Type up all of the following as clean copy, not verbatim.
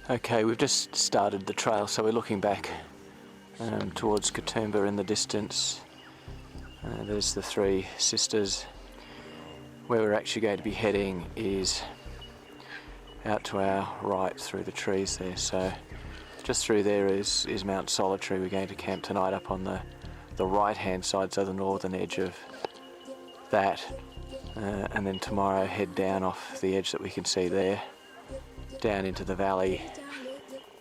Okay, we've just started the trail, so we're looking back towards Kedumba in the distance. There's the Three Sisters. Where we're actually going to be heading is out to our right through the trees there. So just through there is Mount Solitary. We're going to camp tonight up on the right hand side, so the northern edge of that, and then tomorrow head down off the edge that we can see there, down into the valley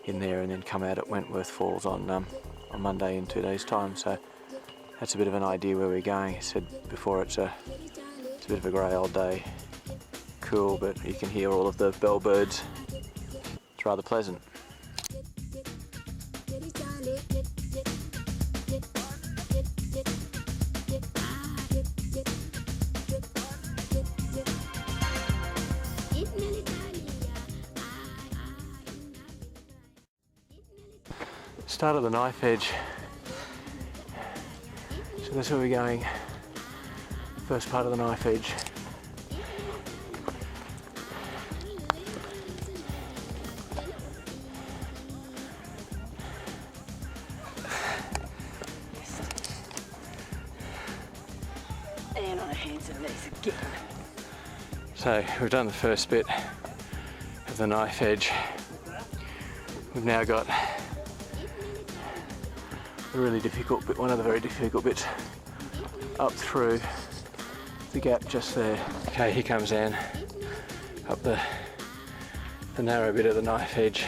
in there, and then come out at Wentworth Falls on Monday in 2 days' time. So that's a bit of an idea where we're going. I said before, it's a bit of a grey old day. Cool, but you can hear all of the bellbirds. It's rather pleasant. Start of the knife edge. So that's where we're going. First part of the knife edge. And on our hands and knees again. So we've done the first bit of the knife edge. We've now got a really difficult bit, one of the very difficult bits, up through the gap just there. Okay, here comes Anne up the narrow bit of the knife edge.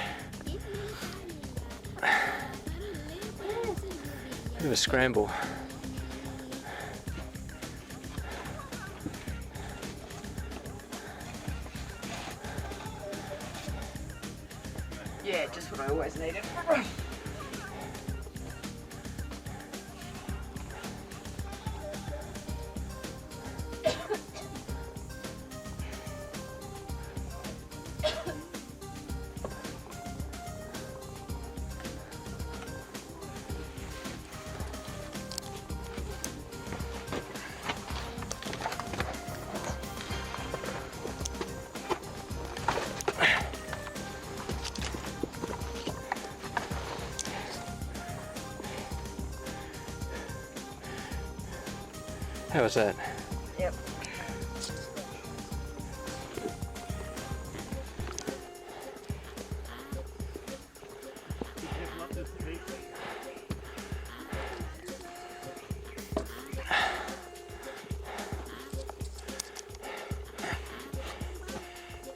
Bit of a scramble. Yeah, just what I always needed. How was that? Yep.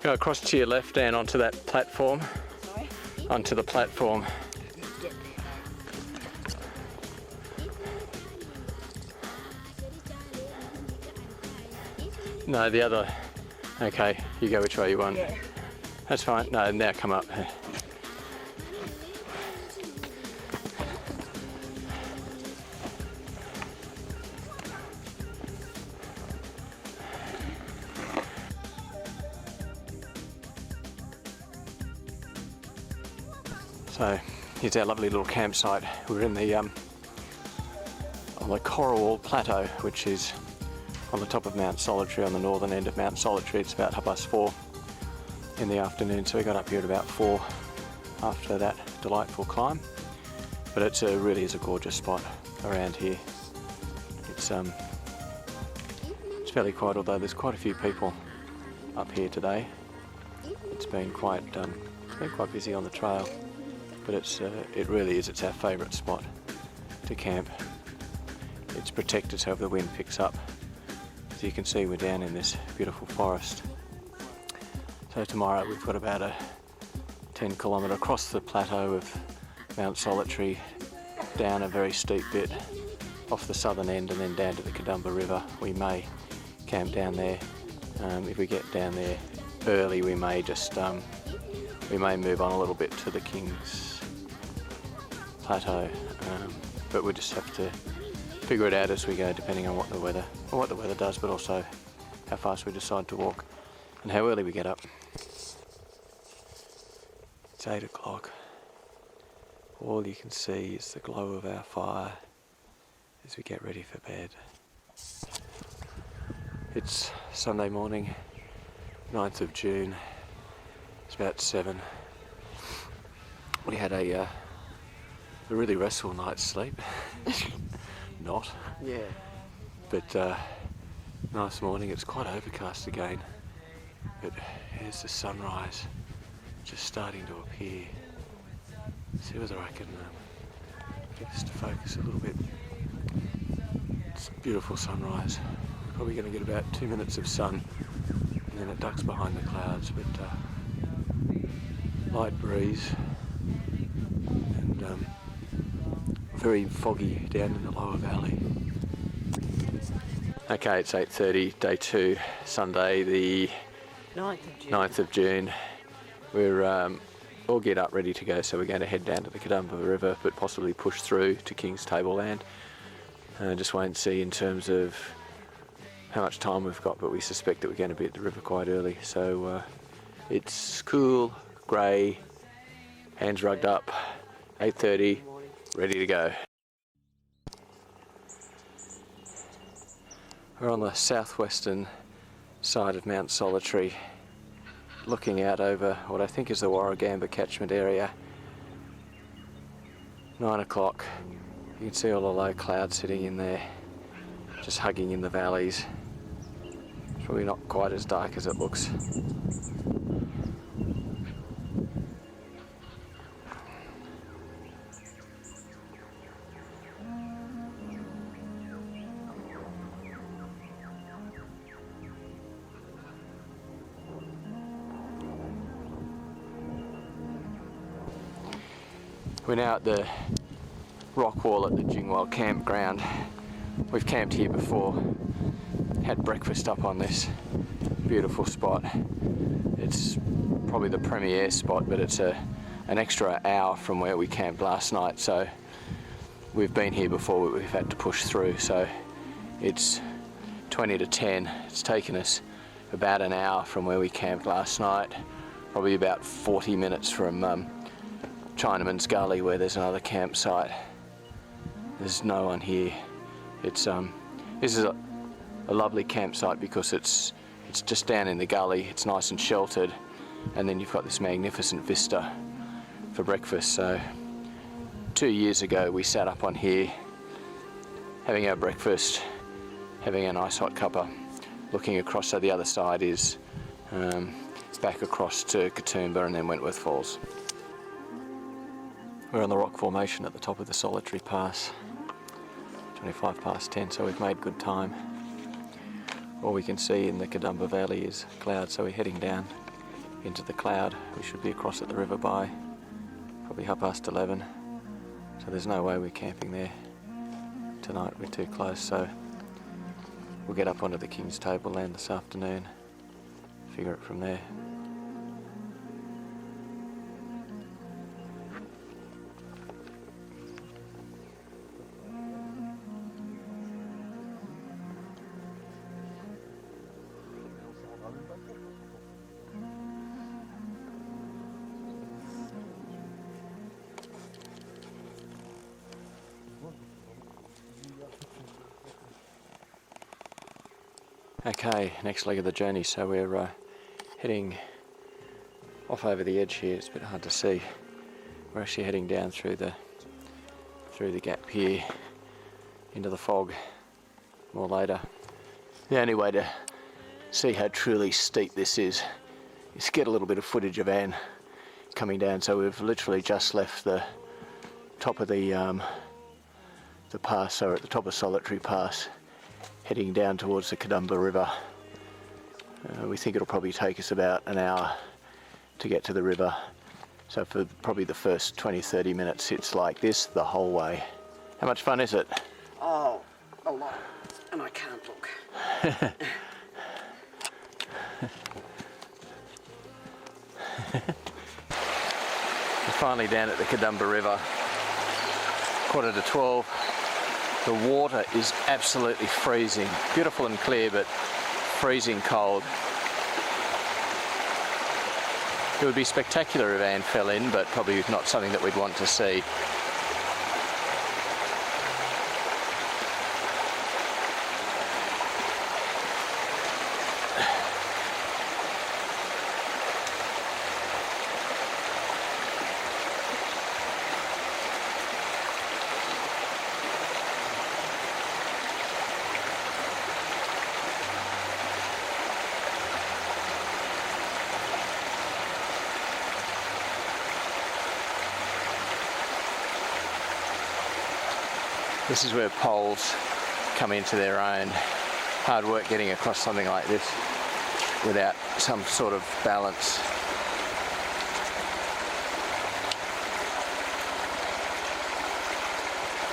Go across to your left and onto that platform. Sorry? Onto the platform. No, the other. Okay, you go which way you want. Yeah. That's fine. No, now come up. So here's our lovely little campsite. We're in the on the Coral Plateau, which is on the top of Mount Solitary, on the northern end of Mount Solitary. It's about 4:30 in the afternoon, so we got up here at about 4 after that delightful climb. But it really is a gorgeous spot around here. It's fairly quiet, although there's quite a few people up here today. It's been quite busy on the trail, but it really is. It's our favourite spot to camp. It's protected, so if the wind picks up, as you can see, we're down in this beautiful forest. So tomorrow we've got about a 10-kilometre across the plateau of Mount Solitary, down a very steep bit off the southern end, and then down to the Kedumba River. We may camp down there. If we get down there early, we may just we may move on a little bit to the King's Plateau, but we'll just have to figure it out as we go, depending on what the weather does, but also how fast we decide to walk and how early we get up. It's 8 o'clock. All you can see is the glow of our fire as we get ready for bed. It's Sunday morning, 9th of June. It's about 7. We had a really restful night's sleep. Not. Yeah. But nice morning. It's quite overcast again. But here's the sunrise just starting to appear. See whether I can get this to focus a little bit. It's a beautiful sunrise. We're probably going to get about 2 minutes of sun and then it ducks behind the clouds, but light breeze and very foggy down in the lower valley. Okay, it's 8:30, day 2, Sunday the 9th of June. We're all get up ready to go, so we're going to head down to the Kedumba River, but possibly push through to King's Tableland. Just wait and see in terms of how much time we've got, but we suspect that we're going to be at the river quite early. So it's cool, grey, hands rugged up, 8:30, ready to go. We're on the southwestern side of Mount Solitary, looking out over what I think is the Warragamba catchment area. 9 o'clock, you can see all the low clouds sitting in there, just hugging in the valleys. It's probably not quite as dark as it looks. We're now at the rock wall at the Jingwal campground. We've camped here before, had breakfast up on this beautiful spot. It's probably the premier spot, but it's an extra hour from where we camped last night, so we've been here before, but we've had to push through. So it's 20 to 10. It's taken us about an hour from where we camped last night, probably about 40 minutes from Chinaman's Gully, where there's another campsite. There's no one here. It's this is a lovely campsite because it's just down in the gully. It's nice and sheltered, and then you've got this magnificent vista for breakfast. So 2 years ago we sat up on here having our breakfast, having a nice hot cuppa, looking across. So the other side is back across to Kedumba and then Wentworth Falls. We're on the rock formation at the top of the Solitary Pass, 25 past 10, so we've made good time. All we can see in the Kedumba Valley is cloud, so we're heading down into the cloud. We should be across at the river by probably 11:30, so there's no way we're camping there tonight. We're too close, so we'll get up onto the King's Tableland this afternoon, figure it from there. Okay, next leg of the journey, so we're heading off over the edge here. It's a bit hard to see. We're actually heading down through the gap here into the fog. More later. The only way to see how truly steep this is to get a little bit of footage of Anne coming down. So we've literally just left the top of the pass, so we're at the top of Solitary Pass, heading down towards the Kedumba River. We think it'll probably take us about an hour to get to the river. So for probably the first 20-30 minutes it's like this the whole way. How much fun is it? Oh, a lot. And I can't look. We're finally down at the Kedumba River. 11:45. The water is absolutely freezing. Beautiful and clear, but freezing cold. It would be spectacular if Anne fell in, but probably not something that we'd want to see. This is where poles come into their own. Hard work getting across something like this without some sort of balance.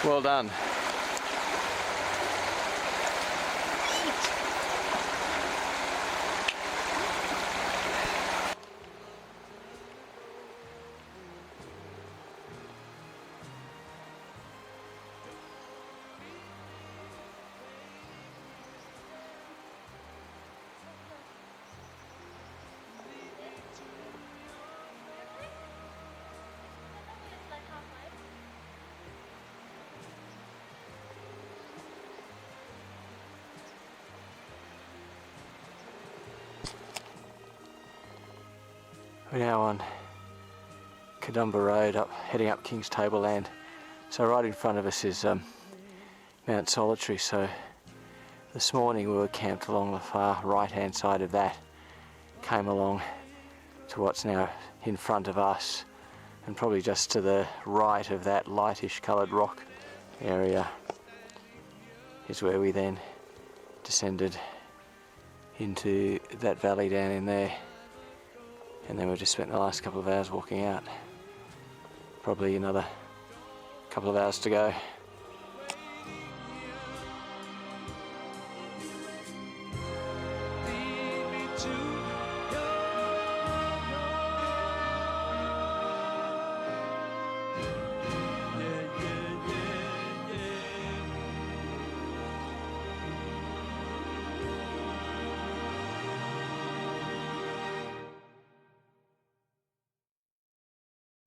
Well done. We're now on Kedumba Road, heading up King's Tableland. So right in front of us is Mount Solitary. So this morning we were camped along the far right hand side of that, came along to what's now in front of us, and probably just to the right of that lightish coloured rock area is where we then descended into that valley down in there. And then we've just spent the last couple of hours walking out. Probably another couple of hours to go. Lead me to